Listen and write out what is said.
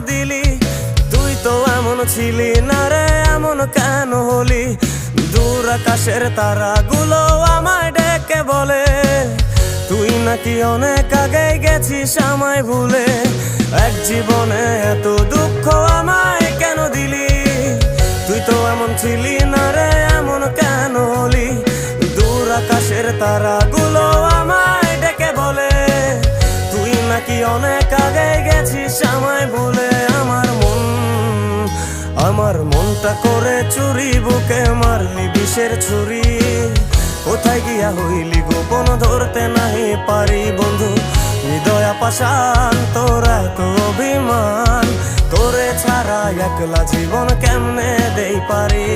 দিলি? তুই তো এমন ছিলি না রে, এমন কেন হলি? দূর আকাশের তারাগুলো আমায় ডেকে বলে তুই নাকি অনেক আগে গেছিস আমায় ভুলে। এক জীবনে এত দুঃখ আমায় কেন দিলি? তুই তো এমন ছিলি না রে, এমন কেন হলি? দূর আকাশের তারাগুলো আমায় ডেকে বলে তুই নাকি অনেক আগে গেছিস আমায় ভুলে। আমার মনটা করে চুরি, বুকে মারলি বিষের ছুরি। কোথায় গিয়া হইলি গোপন, ধরতে নাহি পারি বন্ধু। হৃদয় পাষাণ তোর এত অভিমান, তোরে ছাড়া একলা জীবন কেমনে দেই পারি?